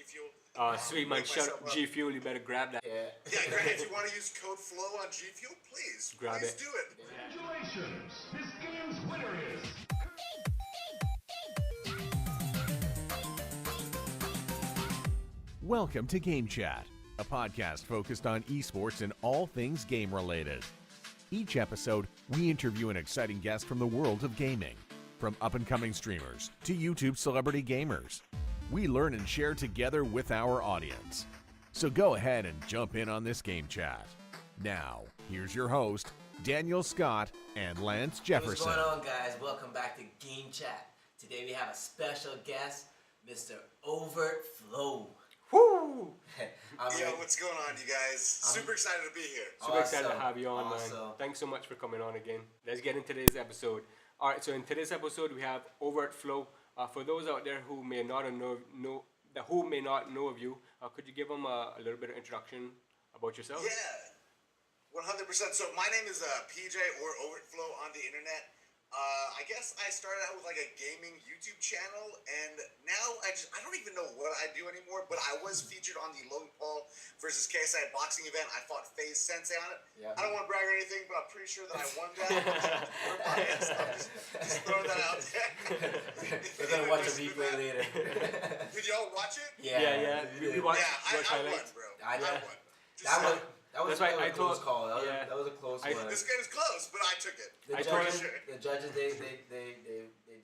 Fuel. Sweet man, shut up. G Fuel, you better grab that. Yeah, if you want to use code FLOW on G Fuel, please Grab it. do it. Congratulations! This game's winner is... Welcome to GameChat, a podcast focused on esports and all things game-related. Each episode, we interview an exciting guest from the world of gaming. From up-and-coming streamers to YouTube celebrity gamers, we learn and share together with our audience. So go ahead and jump in on this Game Chat. Now, here's your host, Daniel Scott and Lance Jefferson. What's going on, guys? Welcome back to Game Chat. Today we have a special guest, Mr. OvertFlow. Woo! What's going on, you guys? Super excited to be here. Super excited to have you on, man. Thanks so much for coming on again. Let's get into today's episode. All right, so in today's episode, we have OvertFlow. For those out there who may not know of you, could you give them a little bit of introduction about yourself? Yeah, 100%. So my name is PJ or OvertFlow on the internet. I guess I started out with like a gaming YouTube channel, and now I don't even know what I do anymore, but I was featured on the Logan Paul versus KSI boxing event. I fought Faze Sensei on it. Yep. I don't want to brag or anything, but I'm pretty sure that I won that. just throwing that out there. We're going to watch a replay later. Did y'all watch it? Yeah. We watched I won, bro. I won. That was a close call. That was a close one. This game is close, but I took it. The judges, they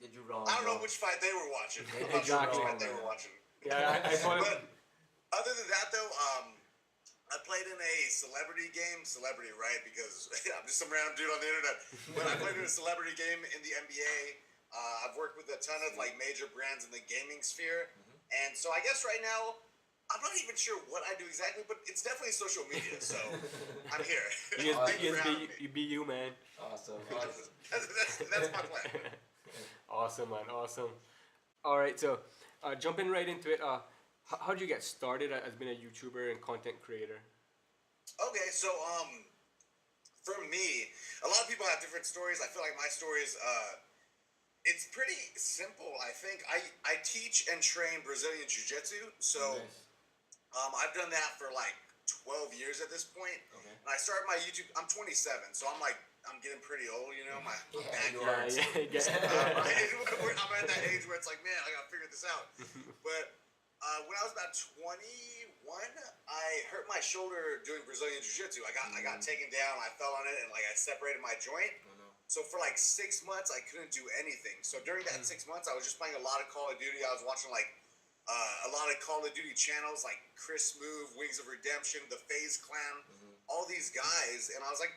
did you wrong. I don't know which fight they were watching. Exactly. They were watching. Yeah, I told him. But other than that, though, I played in a celebrity game. Celebrity, right? Because I'm just some random dude on the internet. But I played in a celebrity game in the NBA. I've worked with a ton of like major brands in the gaming sphere, and so I guess right now, I'm not even sure what I do exactly, but it's definitely social media, so I'm here. You be you, man. Awesome. That's my plan. Awesome, man. Awesome. All right, so jumping right into it, how did you get started as being a YouTuber and content creator? Okay, so for me, a lot of people have different stories. I feel like my story is it's pretty simple. I think I teach and train Brazilian Jiu-Jitsu, so. Nice. I've done that for like 12 years at this point. Okay. And I started my YouTube, I'm 27, so I'm getting pretty old, you know, my back hurts. I'm at that age where it's like, man, I gotta figure this out. But when I was about 21, I hurt my shoulder doing Brazilian Jiu-Jitsu. I got taken down, I fell on it, and like I separated my joint. So for like 6 months, I couldn't do anything. So during that 6 months, I was just playing a lot of Call of Duty. I was watching like a lot of Call of Duty channels like Chris Move, Wings of Redemption, the Faze Clan, all these guys, and I was like,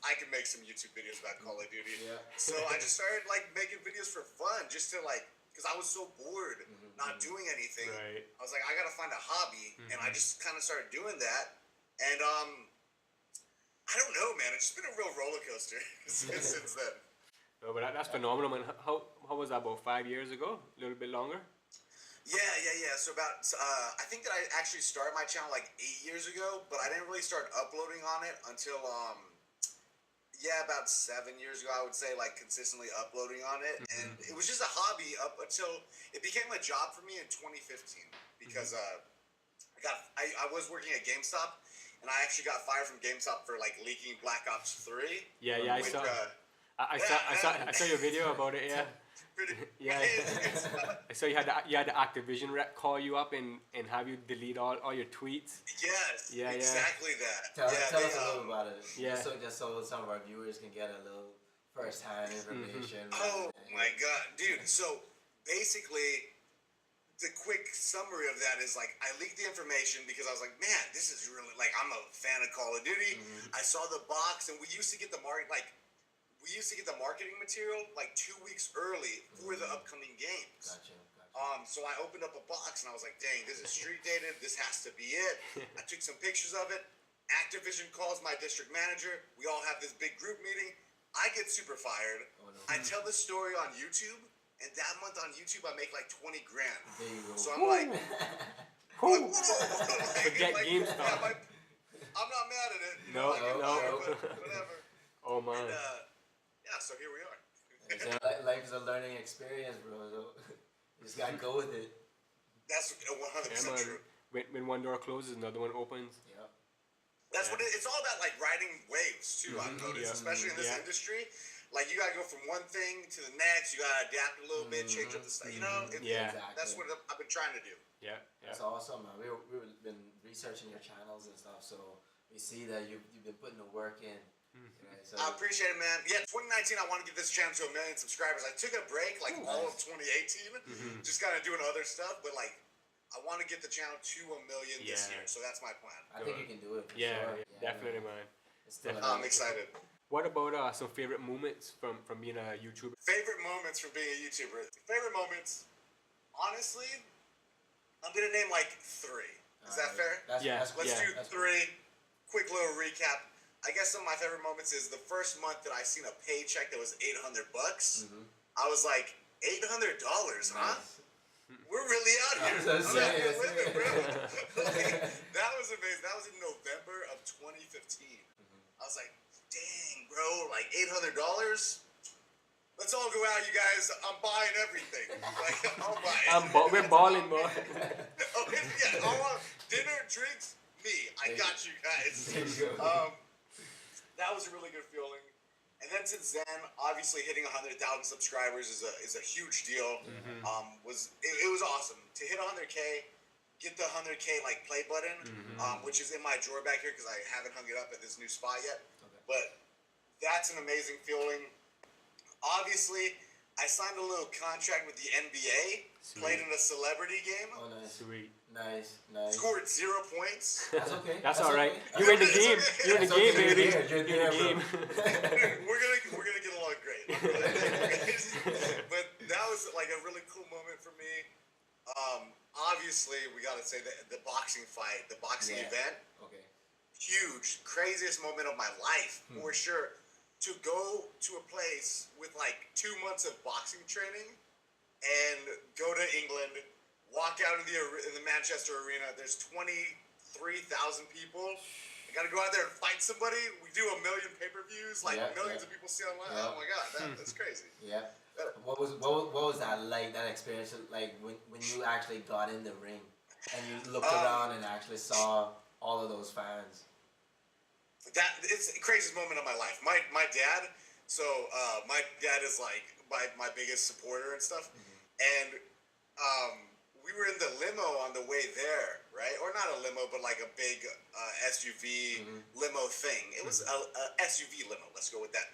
I can make some YouTube videos about Call of Duty. Yeah. So I just started like making videos for fun, just to like, because I was so bored, not doing anything. Right. I was like, I gotta find a hobby, and I just kind of started doing that, and I don't know, man, it's just been a real roller coaster since then. No, but that's phenomenal, man. How was that, about 5 years ago? A little bit longer? Yeah. So about, I think that I actually started my channel like 8 years ago, but I didn't really start uploading on it until, about 7 years ago, I would say, like consistently uploading on it. And it was just a hobby up until it became a job for me in 2015 because I was working at GameStop, and I actually got fired from GameStop for like leaking Black Ops 3. Yeah, I saw. I saw your video about it. Yeah. I saw you had the Activision rep call you up and have you delete all your tweets. Yes. Yeah. Exactly that. Tell us a little about it. Yeah. Just so some of our viewers can get a little first-hand information. Oh my God, dude! So basically, the quick summary of that is like I leaked the information because I was like, man, this is really like I'm a fan of Call of Duty. I saw the box, and we used to get the marketing material like 2 weeks early for the upcoming games. Gotcha. So I opened up a box and I was like, dang, this is street dated. This has to be it. I took some pictures of it. Activision calls my district manager. We all have this big group meeting. I get super fired. Oh, no. I tell this story on YouTube, and that month on YouTube I make like 20 grand. There you go. So I'm like, forget GameStop. I'm not mad at it. No. But whatever. Oh man. And, so here we are. Life is a learning experience, bro. So you just gotta go with it. That's 100% true. When one door closes, another one opens. Yeah. That's what it's all about, like riding waves too. I've noticed, especially in this industry. Like you gotta go from one thing to the next. You gotta adapt a little bit, change up the stuff. You know, Exactly. That's what I've been trying to do. Yeah. That's awesome, man. We've been researching your channels and stuff, so we see that you've been putting the work in. Right? So I appreciate it, man. Yeah, 2019, I want to get this channel to 1 million subscribers. I took a break, like all of 2018, just kind of doing other stuff, but like, I want to get the channel to 1 million this year, so that's my plan. I think you can do it. For Yeah, sure. definitely, man. I'm excited. What about some favorite moments from being a YouTuber? Favorite moments from being a YouTuber? Favorite moments, honestly, I'm gonna name like 3. Is that fair? Let's do that's 3. Quick little recap. I guess some of my favorite moments is the first month that I seen a paycheck that was $800. I was like, $800, huh? Nice. We're really out here. That's I'm out here serious. living, bro. Like, that was amazing. That was in November of 2015. I was like, dang, bro, like $800. Let's all go out, you guys. I'm buying everything. Like, I'll buy it. We're balling, boy. Oh, yeah, I want dinner, drinks, me. I got you guys. There you go. That was a really good feeling. And then since then, obviously hitting 100,000 subscribers is a huge deal. It was awesome to hit 100K, get the 100K like play button, which is in my drawer back here because I haven't hung it up at this new spot yet. Okay. But that's an amazing feeling. Obviously, I signed a little contract with the NBA. Played in a celebrity game. Oh, nice. Sweet. Nice. Scored 0 points. That's okay. That's all right. Okay. You're in the game. You're in the game, baby. You're You're in the game. we're gonna get along great. But that was like a really cool moment for me. Obviously, we gotta say the boxing fight, the boxing event, Okay. huge, craziest moment of my life for sure. To go to a place with like 2 months of boxing training and go to England, walk out in the Manchester arena. There's 23,000 people. I got to go out there and fight somebody. We do 1 million pay-per-views, like millions of people see online. Oh my God, that's crazy. Yeah. What was that like? That experience, like when you actually got in the ring and you looked around and actually saw all of those fans. That it's the craziest moment of my life. My dad. So my dad is like my biggest supporter and stuff, and we were in the limo on the way there, right? Or not a limo, but like a big SUV limo thing. It was a SUV limo. Let's go with that.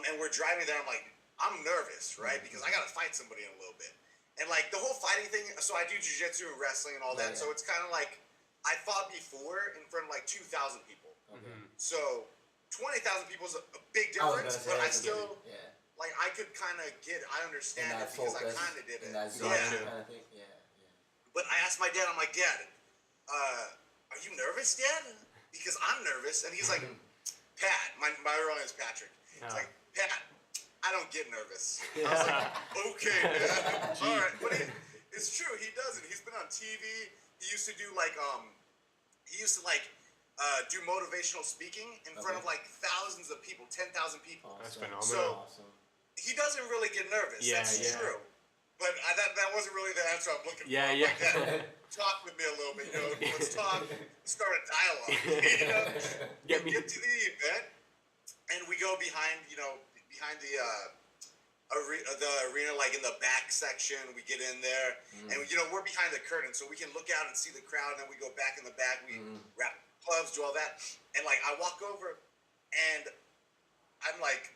And we're driving there. I'm like, I'm nervous, right? Because I gotta fight somebody in a little bit, and like the whole fighting thing. So I do jiu-jitsu and wrestling and all that. So it's kind of like I fought before in front of like 2,000 people. So 20,000 people is a big difference, but I still like I could kind of I understand it because I kind of did it. Kind of thing. Yeah. But I asked my dad, I'm like, Dad, are you nervous, Dad? Because I'm nervous, and he's like, Pat, my real name is Patrick. He's like, Pat, I don't get nervous. I was like, okay, Dad, all right. But it's true, he doesn't. He's been on TV. He used to do like do motivational speaking in front of like thousands of people, 10,000 people. That's phenomenal. So he doesn't really get nervous. That's true. But that wasn't really the answer I'm looking for. Like that. Talk with me a little bit, let's talk, start a dialogue. We get to the event, and we go behind the arena, like in the back section. We get in there, and we're behind the curtain, so we can look out and see the crowd. And then we go back in the back. We wrap gloves, do all that, and like I walk over, and I'm like,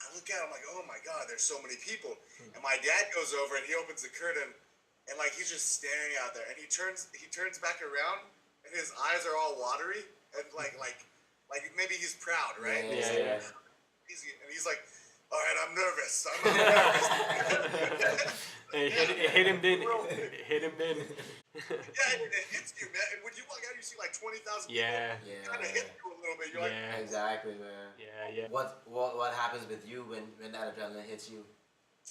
I look out, I'm like, oh my God, there's so many people. And my dad goes over and he opens the curtain, and like he's just staring out there, and he turns back around, and his eyes are all watery, and like maybe he's proud, right? And he's like, all right, I'm nervous. Hit him then. Yeah, it hits you, man. And when you walk out, you see like 20,000 people. It kind of hits you a little bit. You're like, exactly, man. Yeah. What happens with you when that adrenaline hits you?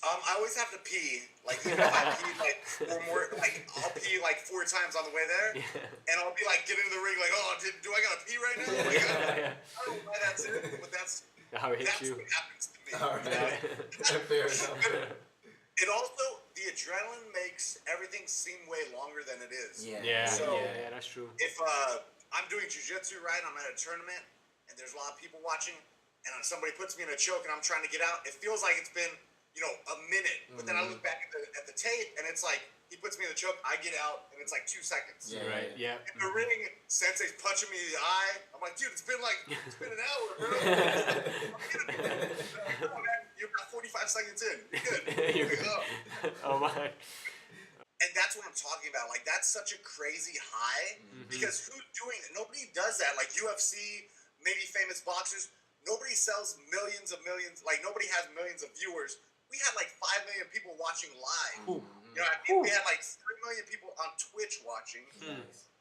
I always have to pee. Like, if I pee like 4 more, like I'll pee like 4 times on the way there, and I'll be like getting in the ring, like, oh, do I gotta pee right now? Like, I don't know why that's it, but that's how it hits you. What happens to me. All right. Fair enough. It also the adrenaline makes everything seem way longer than it is. Yeah, that's true. If I'm doing jiu-jitsu, right, I'm at a tournament, and there's a lot of people watching, and somebody puts me in a choke and I'm trying to get out, it feels like it's been, a minute. But then I look back at the tape, and it's like, he puts me in the choke, I get out, and it's like 2 seconds. Yeah, right, yeah. In the ring, Sensei's punching me in the eye. I'm like, dude, it's been an hour, bro. Oh, man, you're about 45 seconds in. You're good. Oh, my. And that's what I'm talking about. Like, that's such a crazy high, because who's doing it? Nobody does that. Like, UFC, maybe famous boxers, nobody sells millions of millions. Like, nobody has millions of viewers. We had like 5 million people watching live. Ooh. We had like 3 million people on Twitch watching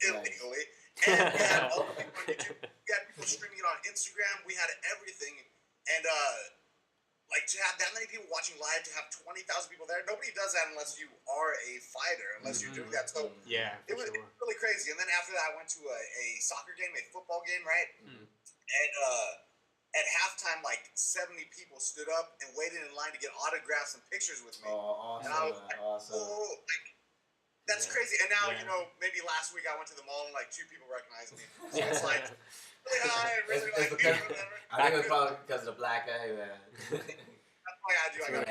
illegally, and we had all the people on YouTube. We had people streaming it on Instagram. We had everything, and to have that many people watching live, to have 20,000 people there, nobody does that unless you are a fighter, unless you're doing that. So it was really crazy. And then after that, I went to a soccer game, a football game, right? And at halftime, like 70 people stood up and waited in line to get autographs and pictures with me. Oh, awesome! And I was like, oh, that's crazy. And now, maybe last week I went to the mall and like 2 people recognized me. So it's like really high and really It's like because, I think it's probably because of the black eye, man. That's why I do. I gotta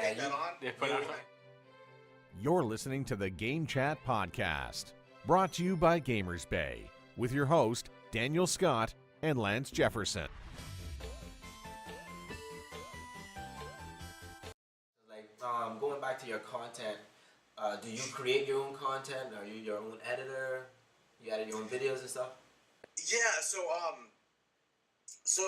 put that on. You're listening to the GameChat podcast, brought to you by Gamers Bay, with your host Daniel Scott and Lance Jefferson. Going back to your content, do you create your own content? Are you your own editor? You edit your own videos and stuff? Yeah, so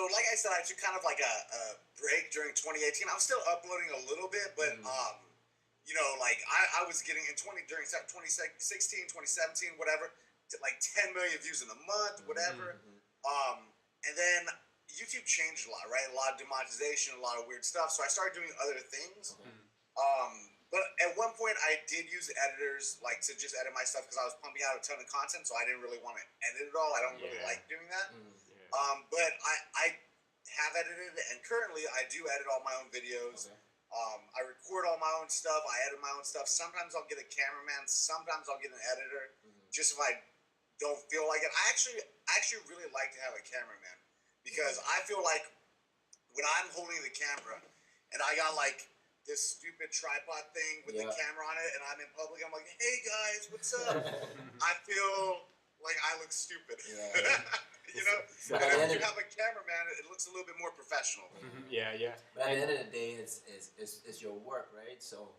like I said, I took kind of like a break during 2018. I was still uploading a little bit, but I was getting during 2016, 2017, whatever, to like 10 million views in a month, whatever. And then YouTube changed a lot, right? A lot of demonetization, a lot of weird stuff. So I started doing other things. But at one point, I did use editors to just edit my stuff because I was pumping out a ton of content, so I didn't really want to edit it all. I don't really like doing that. But I have edited, and currently I do edit all my own videos. I record all my own stuff. I edit my own stuff. Sometimes I'll get a cameraman. Sometimes I'll get an editor, just if I don't feel like it. I actually really like to have a cameraman because I feel like when I'm holding the camera and I got like this stupid tripod thing with the camera on it, and I'm in public, I'm like, hey guys, what's up? I feel like I look stupid. But and if you have a cameraman, it looks a little bit more professional. Yeah. But at the end of the day, it's your work, right? So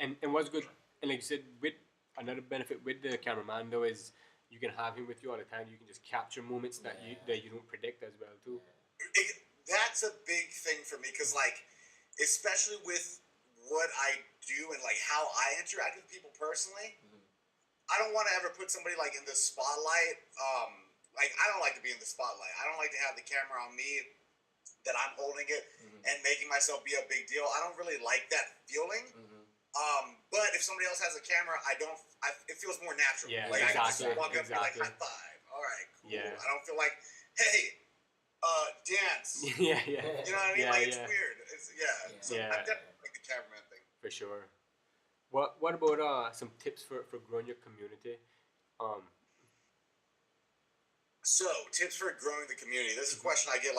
And what's good, and like you said, with another benefit with the cameraman though is you can have him with you all the time. You can just capture moments that you don't predict as well too. That's a big thing for me because especially with what I do and how I interact with people personally, I don't want to ever put somebody in the spotlight. I don't like to be in the spotlight. I don't like to have the camera on me, that I'm holding it and making myself be a big deal. I don't really like that feeling. But if somebody else has a camera, it feels more natural. Yeah, I can just exactly. walk up and be like, high five. All right, cool. Yeah. I don't feel like, hey, dance. Yeah. You know what I mean? It's weird. So I definitely like the cameraman thing. For sure. What about some tips for growing your community? So tips for growing the community. This is a question I get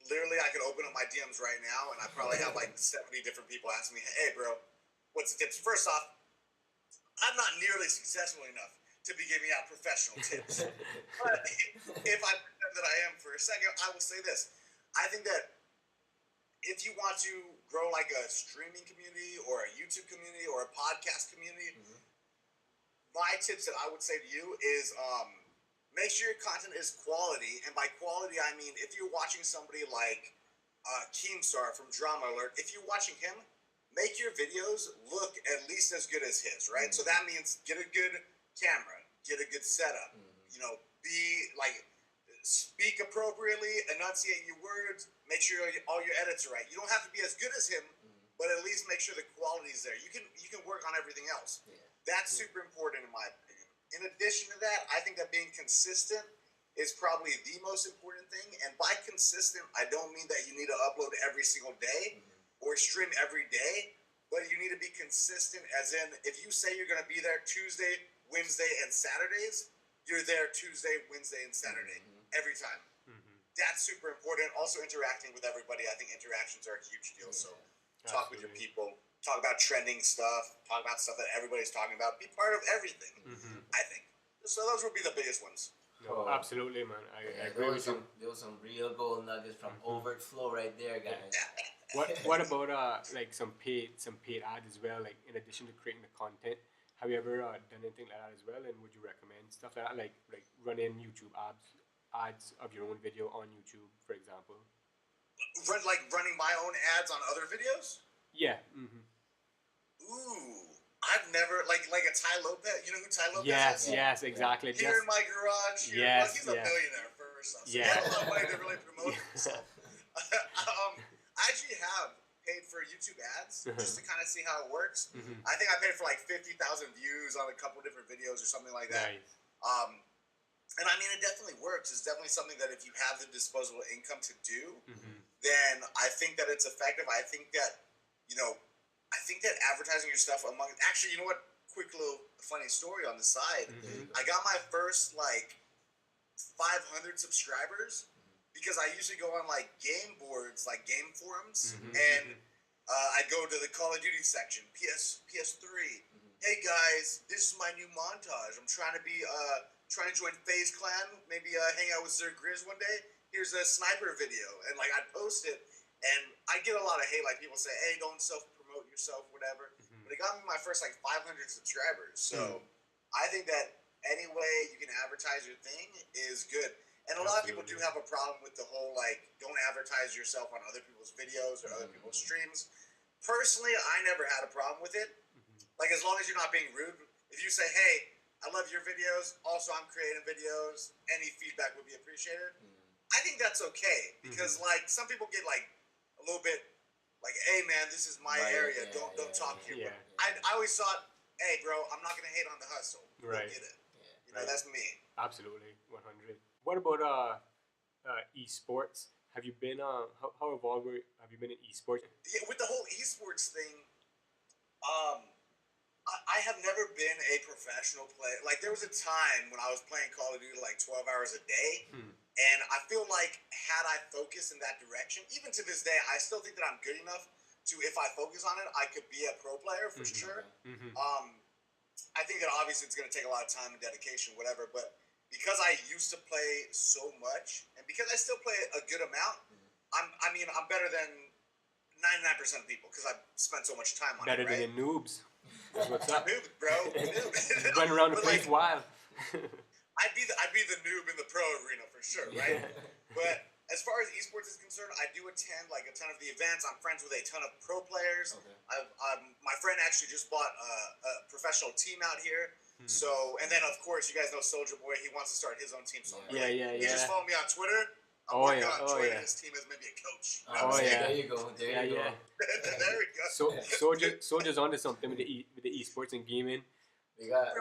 literally I could open up my DMs right now and I probably have 70 different people asking me, hey bro, what's the tips? First off, I'm not nearly successful enough to be giving out professional tips. But if I pretend that I am for a second, I will say this. I think that if you want to grow a streaming community or a YouTube community or a podcast community, my tips that I would say to you is make sure your content is quality. And by quality, I mean if you're watching somebody like Keemstar from Drama Alert, if you're watching him, make your videos look at least as good as his, right? So that means get a good camera, get a good setup, speak appropriately, enunciate your words, make sure all your edits are right. You don't have to be as good as him, but at least make sure the quality is there. You can work on everything else. That's super important in my opinion. In addition to that, I think that being consistent is probably the most important thing. And by consistent, I don't mean that you need to upload every single day or stream every day. but you need to be consistent. As in, if you say you're gonna be there Tuesday, Wednesday, and Saturdays, you're there Tuesday, Wednesday, and Saturday every time. That's super important. Also, interacting with everybody. I think interactions are a huge deal. So, talk with your people. Talk about trending stuff. Talk about stuff that everybody's talking about. Be part of everything. I think. So those would be the biggest ones. No, absolutely, man. I agree with you. There was some real gold nuggets from OvertFlow right there, guys. What about like some paid ads as well? Like in addition to creating the content, have you ever done anything like that as well? And would you recommend stuff like that, like running YouTube ads of your own video on YouTube, for example? Running my own ads on other videos? Yeah. Ooh, I've never like a Ty Lopez. You know who Ty Lopez is? Yes, exactly. Here in my garage. Yes, he's a millionaire first off. So yeah. he had a lot of money to really promote himself. I actually have paid for YouTube ads just to kind of see how it works. I think I paid for like 50,000 views on a couple different videos or something like that. Nice. And I mean, it definitely works. It's definitely something that if you have the disposable income to do, then I think that it's effective. I think that, advertising your stuff actually, you know what? Quick little funny story on the side. I got my first 500 subscribers because I usually go on like game boards, like game forums, and I go to the Call of Duty section, PS3. Hey guys, this is my new montage. I'm trying to join Faze Clan, maybe hang out with Sir Grizz one day. Here's a sniper video, and I'd post it, and I get a lot of hate. Like people say, hey, don't self-promote yourself, whatever. But it got me my first 500 subscribers. So I think that any way you can advertise your thing is good. And a lot of people do have a problem with the whole don't advertise yourself on other people's videos or other people's streams. Personally, I never had a problem with it. As long as you're not being rude. If you say, hey, I love your videos, also I'm creating videos, any feedback would be appreciated. I think that's okay because some people get a little bit hey man, this is my area, don't talk here. I always thought, hey bro, I'm not gonna hate on the hustle. Right. Get it. That's me. Absolutely, 100. What about esports? Have you been how involved have you been in esports? Yeah, with the whole esports thing, I have never been a professional player. There was a time when I was playing Call of Duty 12 hours a day, and I feel like had I focused in that direction, even to this day, I still think that I'm good enough to, if I focus on it, I could be a pro player for sure. I think that obviously it's going to take a lot of time and dedication, whatever, but because I used to play so much, and because I still play a good amount, I'm better than 99% of people because I've spent so much time on Better it, right? than the noobs. That's what's up. Noob, bro. Noob. Run around the place wild. I'd be the noob in the pro arena for sure, right? But as far as esports is concerned, I do attend a ton of the events. I'm friends with a ton of pro players. My friend actually just bought a professional team out here. So, and then of course you guys know Soldier Boy. He wants to start his own team. So he just followed me on Twitter. I'm working on joining his team as maybe a coach. There you go. There you go. There we go. So Soldier's onto something with the esports and gaming. We gotta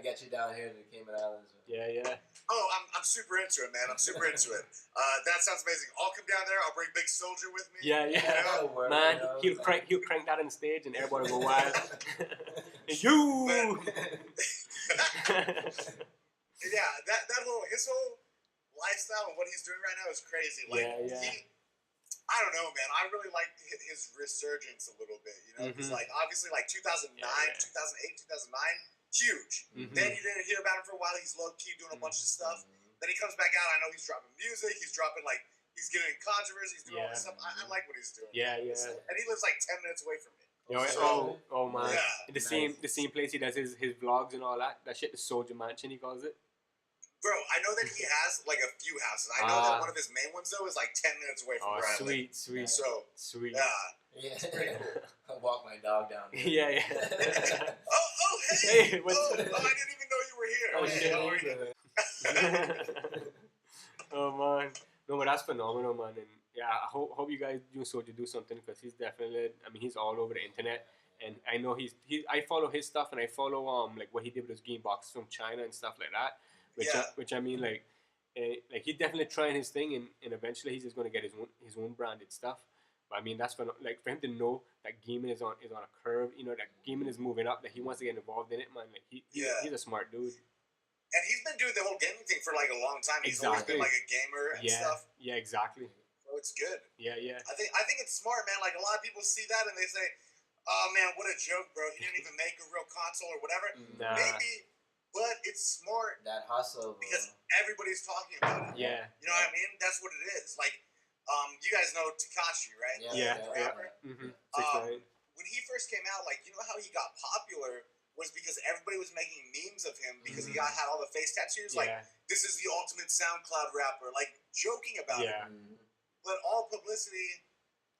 get you down here to the Cayman Islands. Yeah. Oh, I'm super into it, man. I'm super into it. That sounds amazing. I'll come down there. I'll bring Big Soldier with me. Yeah. Work, Man, he'll crank that on stage and everybody will go wild. You. Yeah, his whole lifestyle and what he's doing right now is crazy. I don't know, man. I really like his resurgence a little bit, because obviously 2009, 2008, 2009, huge. Then you didn't hear about him for a while. He's low key doing a bunch of stuff. Then he comes back out. I know he's dropping music. He's dropping he's getting in controversy. He's doing all this stuff. I like what he's doing. Yeah. And he lives 10 minutes away from me. Oh man. Yeah. The same place he does his vlogs and all that. That shit, the Soldier Mansion, he calls it. Bro, I know that he has a few houses. I know that one of his main ones though is 10 minutes away from where I live. Sweet. So sweet. Yeah. It's pretty cool. I'll walk my dog down there. Yeah. Hey, I didn't even know you were here. Oh shit. Oh man. No, but that's phenomenal, man. And yeah, I hope you guys do something because he's definitely. He's all over the internet, and I know I follow his stuff, and I follow what he did with those game boxes from China and stuff like that. Which he's definitely trying his thing, and eventually he's just gonna get his own branded stuff. But I mean, that's for him to know that gaming is on a curve. You know, that gaming is moving up. That he wants to get involved in it, man. Like he's a smart dude. And he's been doing the whole gaming thing for like a long time. He's always been like a gamer and stuff. Yeah, exactly. So it's good. Yeah. I think it's smart, man. Like a lot of people see that and they say, "Oh man, what a joke, bro! He didn't even make a real console or whatever." Nah. Maybe, but it's smart. That hustle, bro. Because everybody's talking about it. Yeah. You know what I mean? That's what it is. Like, you guys know Tekashi, right? Yeah. The rapper. Mm-hmm. When he first came out, like, you know how he got popular was because everybody was making memes of him because he had all the face tattoos. Like, this is the ultimate SoundCloud rapper. Like, joking about it. But all publicity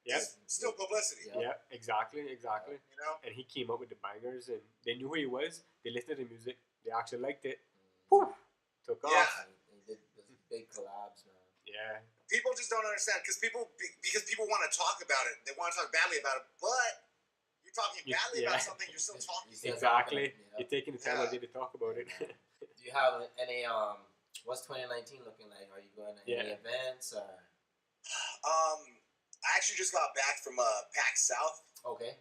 is still publicity. Yeah, exactly. You know? And he came up with the bangers, and they knew who he was. They listened to the music. They actually liked it. Whew, took off. They did those big collabs, man. Yeah. People just don't understand because people want to talk about it. They want to talk badly about it, but you're talking badly about something. You're still talking. Exactly. You're taking the time out to talk about it. Do you have any what's 2019 looking like? Are you going to any events or? I actually just got back from PAX South. Okay.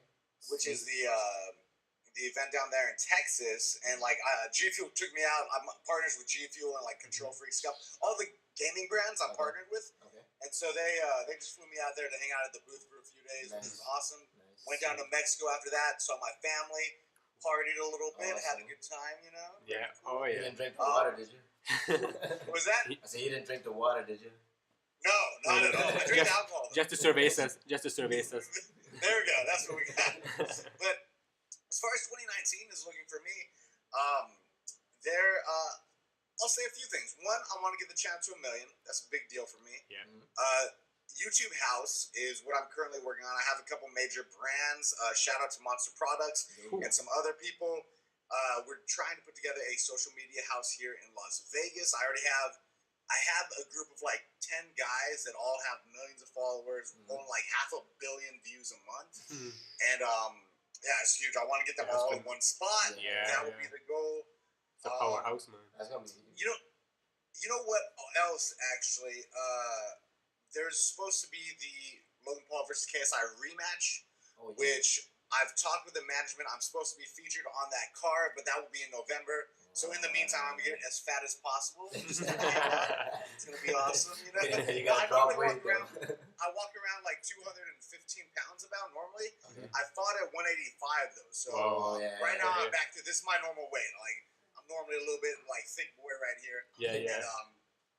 Which is the event down there in Texas, and like G Fuel took me out. I'm partners with G Fuel and like Control Freak stuff. All the gaming brands I'm partnered with. Okay. And so they just flew me out there to hang out at the booth for a few days, which was awesome. Went down to Mexico after that, saw my family, partied a little bit, had a good time, you know? Yeah. Oh, yeah. You didn't drink the water, did you? What was that? I said you didn't drink the water, did you? No, not at all. I drink alcohol. Just to survey us. There we go. That's what we got. But as far as 2019 is looking for me, I'll say a few things. One, I want to get the channel to 1 million. That's a big deal for me. Yeah. YouTube House is what I'm currently working on. I have a couple major brands. Shout out to Monster Products and some other people. We're trying to put together a social media house here in Las Vegas. I have a group of like 10 guys that all have millions of followers, on like 500 million views a month. And it's huge. I want to get them all in one spot. Yeah. That would be the goal. It's a powerhouse, man. That's gonna be huge. You know what else actually? There's supposed to be the Logan Paul versus KSI rematch, which I've talked with the management. I'm supposed to be featured on that card, but that will be in November. So in the meantime, I'm gonna get as fat as possible. It's gonna be awesome, you know. I walk around like 215 pounds about normally. I fought at 185 though, so right now I'm back to this is my normal weight. Like I'm normally a little bit like thick boy right here. And,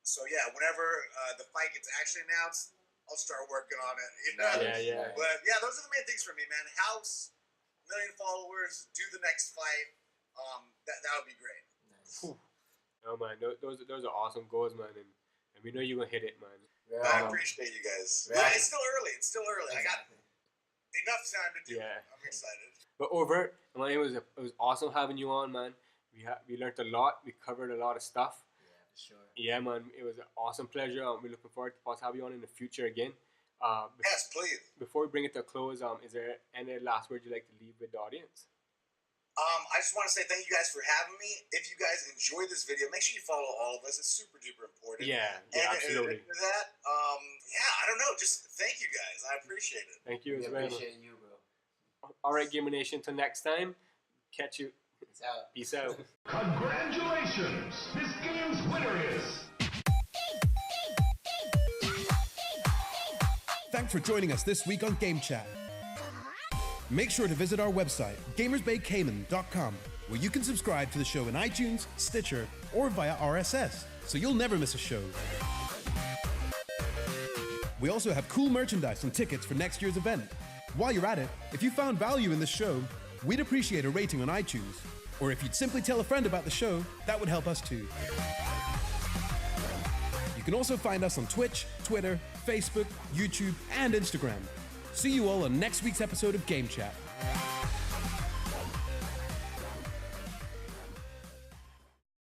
so whenever the fight gets actually announced, I'll start working on it. You know? But those are the main things for me, man. House, 1 million followers, do the next fight. That would be great. Nice. Oh man, those are awesome goals, man, and we know you're gonna hit it, man. I appreciate you guys. Yeah, it's still early. Exactly. I got enough time to do it. I'm excited. But Overt, man, it was awesome having you on, man. We learned a lot. We covered a lot of stuff. Sure. Yeah, man, it was an awesome pleasure. We're looking forward to possibly have you on in the future again. Yes, please. Before we bring it to a close, is there any last words you'd like to leave with the audience? I just want to say thank you guys for having me. If you guys enjoyed this video, make sure you follow all of us. It's super duper important. Yeah, absolutely. And that, I don't know. Just thank you guys. I appreciate it. Thank you as well. well. Appreciate you, bro. All right, Gamer Nation. Till next time. Catch you. Peace out. Congratulations! This game's winner is... Thanks for joining us this week on GameChat. Make sure to visit our website, gamersbaycayman.com, where you can subscribe to the show in iTunes, Stitcher, or via RSS, so you'll never miss a show. We also have cool merchandise and tickets for next year's event. While you're at it, if you found value in this show, we'd appreciate a rating on iTunes. Or if you'd simply tell a friend about the show, that would help us too. You can also find us on Twitch, Twitter, Facebook, YouTube, and Instagram. See you all on next week's episode of Game Chat.